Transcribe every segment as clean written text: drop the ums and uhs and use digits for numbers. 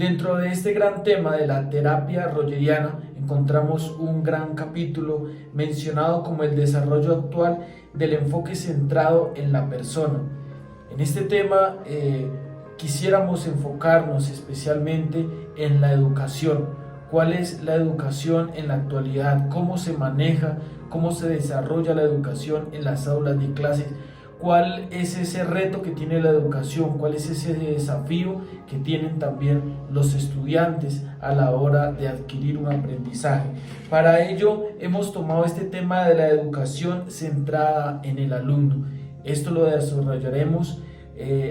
Dentro de este gran tema de la terapia rogeriana encontramos un gran capítulo mencionado como el desarrollo actual del enfoque centrado en la persona. En este tema quisiéramos enfocarnos especialmente en la educación. ¿Cuál es la educación en la actualidad? ¿Cómo se maneja? ¿Cómo se desarrolla la educación en las aulas de clases? ¿Cuál es ese reto que tiene la educación? ¿Cuál es ese desafío que tienen también los estudiantes a la hora de adquirir un aprendizaje? Para ello hemos tomado este tema de la educación centrada en el alumno. Esto lo desarrollaremos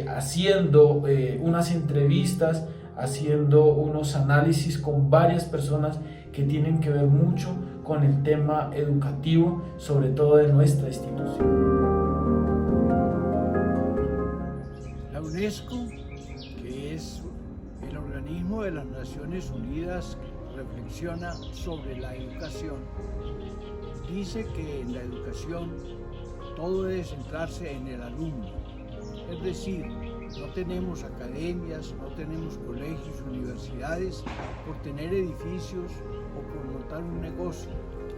haciendo unas entrevistas, haciendo unos análisis con varias personas que tienen que ver mucho con el tema educativo, sobre todo de nuestra institución. La UNESCO, que es el organismo de las Naciones Unidas que reflexiona sobre la educación, dice que en la educación todo debe centrarse en el alumno. Es decir, no tenemos academias, no tenemos colegios, universidades por tener edificios o por montar un negocio,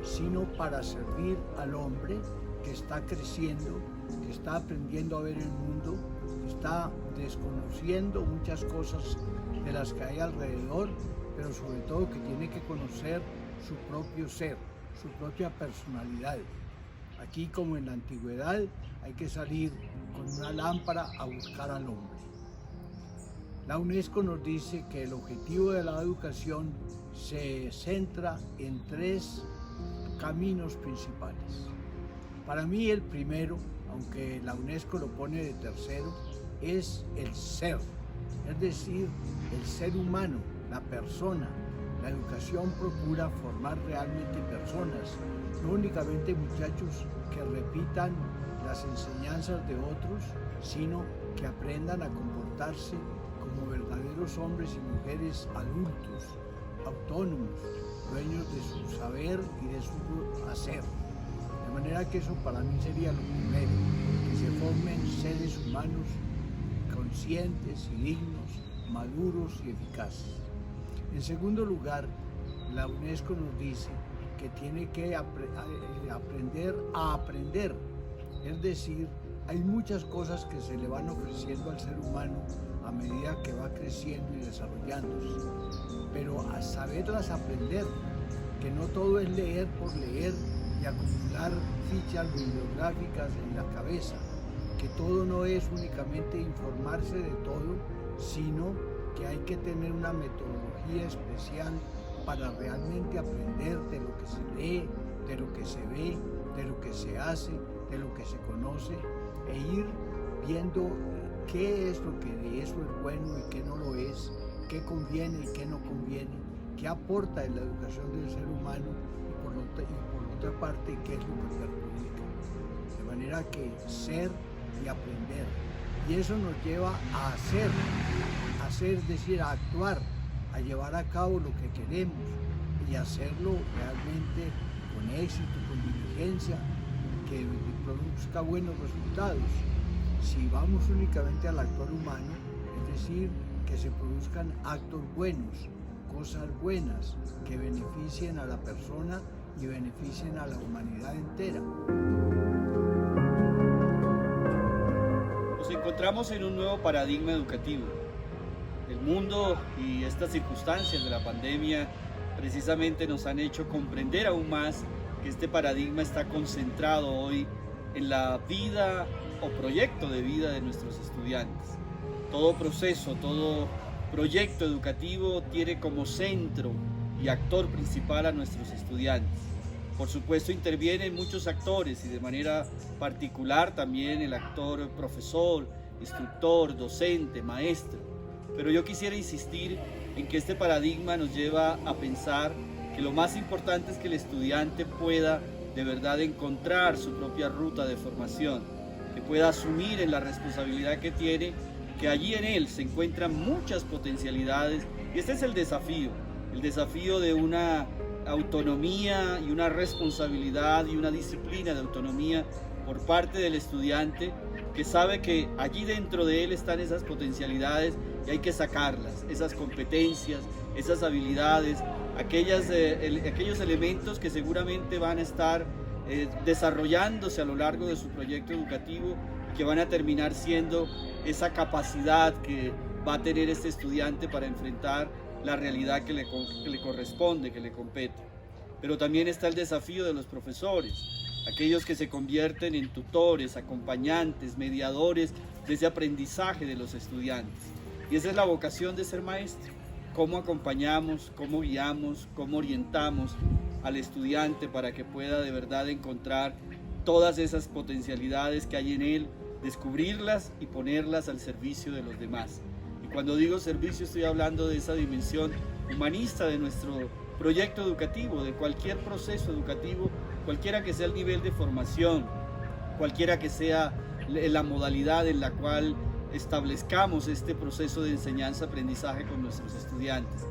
sino para servir al hombre que está creciendo, que está aprendiendo a ver el mundo, que está desconociendo muchas cosas de las que hay alrededor, pero sobre todo que tiene que conocer su propio ser, su propia personalidad. Aquí, como en la antigüedad, hay que salir con una lámpara a buscar al hombre. La UNESCO nos dice que el objetivo de la educación se centra en 3 caminos principales. Para mí el primero, aunque la UNESCO lo pone de tercero, es el ser, es decir, el ser humano, la persona. La educación procura formar realmente personas, no únicamente muchachos que repitan las enseñanzas de otros, sino que aprendan a comportarse como verdaderos hombres y mujeres adultos, autónomos, dueños de su saber y de su hacer. De manera que eso para mí sería lo primero, que se formen seres humanos conscientes y dignos, maduros y eficaces. En segundo lugar, la UNESCO nos dice que tiene que aprender a aprender, es decir, hay muchas cosas que se le van ofreciendo al ser humano a medida que va creciendo y desarrollándose, pero a saberlas aprender, que no todo es leer por leer y acumular fichas bibliográficas en la cabeza, que todo no es únicamente informarse de todo, sino que hay que tener una metodología especial para realmente aprender de lo que se lee, de lo que se ve, de lo que se hace, de lo que se conoce, e ir viendo qué es lo que de eso es bueno y qué no lo es, qué conviene y qué no conviene, qué aporta en la educación del ser humano y por otra parte qué es lo que perjudica. De manera que ser y aprender. Y eso nos lleva a hacer, es decir, a actuar, a llevar a cabo lo que queremos y hacerlo realmente con éxito, con diligencia, que produzca buenos resultados. Si vamos únicamente al actuar humano, es decir, que se produzcan actos buenos, cosas buenas, que beneficien a la persona y beneficien a la humanidad entera. Nos encontramos en un nuevo paradigma educativo. El mundo y estas circunstancias de la pandemia precisamente nos han hecho comprender aún más que este paradigma está concentrado hoy en la vida o proyecto de vida de nuestros estudiantes. Todo proceso, todo proyecto educativo tiene como centro y actor principal a nuestros estudiantes. Por supuesto intervienen muchos actores y de manera particular también el actor profesor, instructor, docente, maestro. Pero yo quisiera insistir en que este paradigma nos lleva a pensar que lo más importante es que el estudiante pueda de verdad encontrar su propia ruta de formación, que pueda asumir en la responsabilidad que tiene, que allí en él se encuentran muchas potencialidades y este es el desafío de una autonomía y una responsabilidad y una disciplina de autonomía por parte del estudiante que sabe que allí dentro de él están esas potencialidades y hay que sacarlas, esas competencias, esas habilidades, aquellos elementos que seguramente van a estar desarrollándose a lo largo de su proyecto educativo y que van a terminar siendo esa capacidad que va a tener este estudiante para enfrentar la realidad que le corresponde, que le compete. Pero también está el desafío de los profesores, aquellos que se convierten en tutores, acompañantes, mediadores de ese aprendizaje de los estudiantes. Y esa es la vocación de ser maestro. Cómo acompañamos, cómo guiamos, cómo orientamos al estudiante para que pueda de verdad encontrar todas esas potencialidades que hay en él, descubrirlas y ponerlas al servicio de los demás. Y cuando digo servicio estoy hablando de esa dimensión humanista de nuestro proyecto educativo, de cualquier proceso educativo, cualquiera que sea el nivel de formación, cualquiera que sea la modalidad en la cual establezcamos este proceso de enseñanza-aprendizaje con nuestros estudiantes.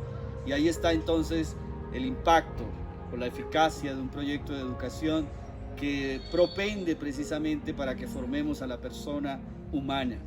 Y ahí está entonces el impacto o la eficacia de un proyecto de educación que propende precisamente para que formemos a la persona humana,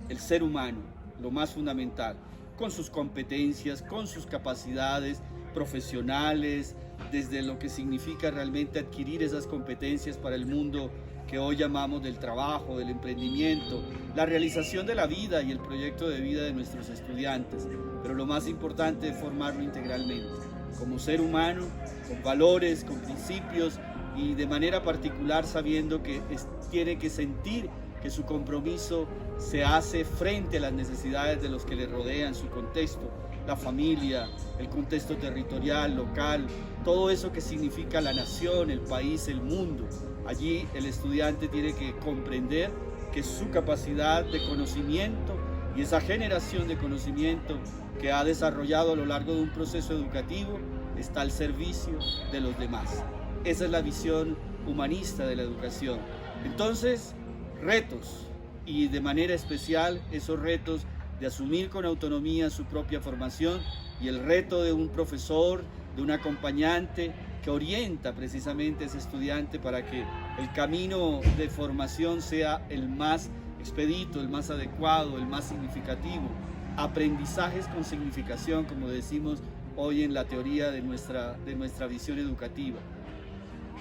el ser humano, lo más fundamental, con sus competencias, con sus capacidades profesionales, desde lo que significa realmente adquirir esas competencias para el mundo que hoy llamamos del trabajo, del emprendimiento, la realización de la vida y el proyecto de vida de nuestros estudiantes. Pero lo más importante es formarlo integralmente, como ser humano, con valores, con principios y de manera particular sabiendo que tiene que sentir que su compromiso se hace frente a las necesidades de los que le rodean, su contexto, la familia, el contexto territorial, local, todo eso que significa la nación, el país, el mundo. Allí el estudiante tiene que comprender que su capacidad de conocimiento y esa generación de conocimiento que ha desarrollado a lo largo de un proceso educativo está al servicio de los demás. Esa es la visión humanista de la educación. Entonces, retos, y de manera especial esos retos de asumir con autonomía su propia formación y el reto de un profesor, de un acompañante que orienta precisamente a ese estudiante para que el camino de formación sea el más expedito, el más adecuado, el más significativo. Aprendizajes con significación, como decimos hoy en la teoría de nuestra visión educativa.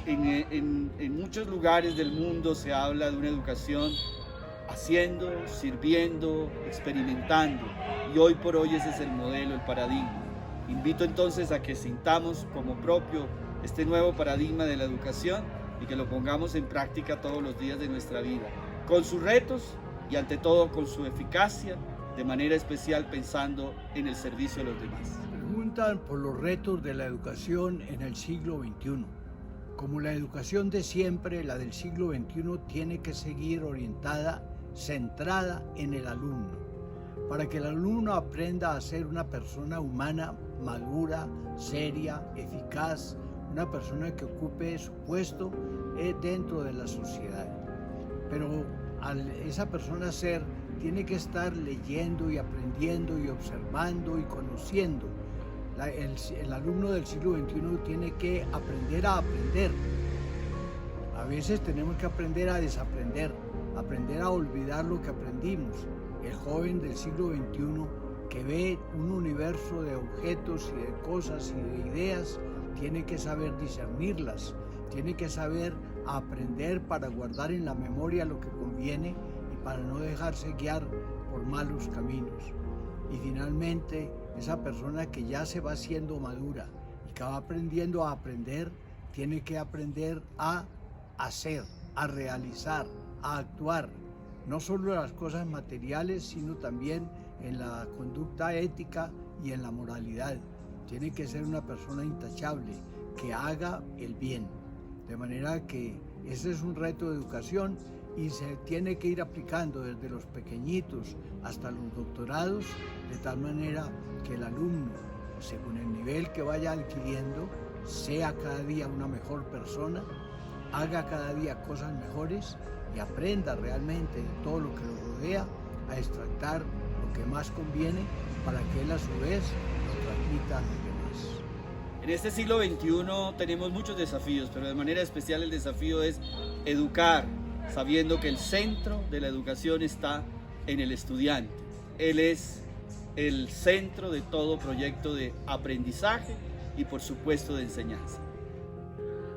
En muchos lugares del mundo se habla de una educación haciendo, sirviendo, experimentando, y hoy por hoy ese es el modelo, el paradigma. Invito entonces a que sintamos como propio este nuevo paradigma de la educación y que lo pongamos en práctica todos los días de nuestra vida, con sus retos y ante todo con su eficacia, de manera especial pensando en el servicio de los demás. Preguntan por los retos de la educación en el siglo XXI. Como la educación de siempre, la del siglo XXI tiene que seguir orientada, centrada en el alumno, para que el alumno aprenda a ser una persona humana, madura, seria, eficaz, una persona que ocupe su puesto dentro de la sociedad. Pero esa persona ser tiene que estar leyendo y aprendiendo y observando y conociendo. El alumno del siglo XXI tiene que aprender a aprender. A veces tenemos que aprender a desaprender, aprender a olvidar lo que aprendimos. El joven del siglo XXI que ve un universo de objetos y de cosas y de ideas, tiene que saber discernirlas, tiene que saber aprender para guardar en la memoria lo que conviene y para no dejarse guiar por malos caminos. Y finalmente, esa persona que ya se va haciendo madura y que va aprendiendo a aprender, tiene que aprender a hacer, a realizar, a actuar, no solo en las cosas materiales, sino también en la conducta ética y en la moralidad. Tiene que ser una persona intachable, que haga el bien. De manera que ese es un reto de educación y se tiene que ir aplicando desde los pequeñitos hasta los doctorados, de tal manera que el alumno, según el nivel que vaya adquiriendo, sea cada día una mejor persona, haga cada día cosas mejores y aprenda realmente de todo lo que lo rodea a extractar lo que más conviene para que él a su vez lo transmita a los demás. En este siglo XXI tenemos muchos desafíos, pero de manera especial el desafío es educar, sabiendo que el centro de la educación está en el estudiante. Él es el centro de todo proyecto de aprendizaje y por supuesto de enseñanza.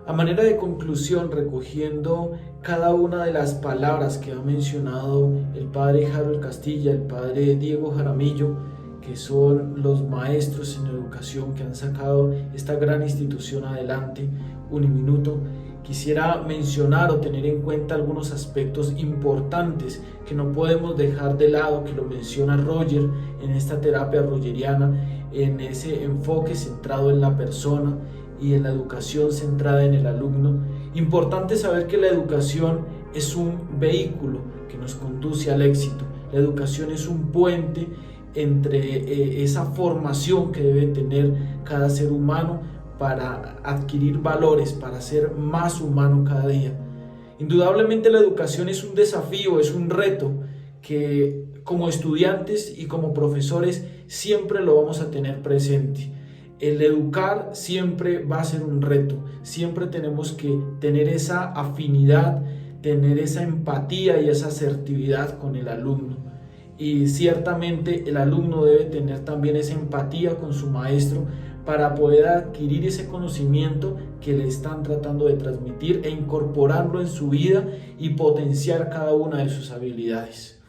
A manera de conclusión, recogiendo cada una de las palabras que ha mencionado el padre Harold Castilla, el padre Diego Jaramillo, que son los maestros en educación que han sacado esta gran institución adelante, Uniminuto, quisiera mencionar o tener en cuenta algunos aspectos importantes que no podemos dejar de lado, que lo menciona Roger en esta terapia rogeriana, en ese enfoque centrado en la persona y en la educación centrada en el alumno. Importante saber que la educación es un vehículo que nos conduce al éxito. La educación es un puente entre esa formación que debe tener cada ser humano para adquirir valores, para ser más humano cada día. Indudablemente la educación es un desafío, es un reto que como estudiantes y como profesores siempre lo vamos a tener presente. El educar siempre va a ser un reto, siempre tenemos que tener esa afinidad, tener esa empatía y esa asertividad con el alumno. Y ciertamente el alumno debe tener también esa empatía con su maestro para poder adquirir ese conocimiento que le están tratando de transmitir e incorporarlo en su vida y potenciar cada una de sus habilidades.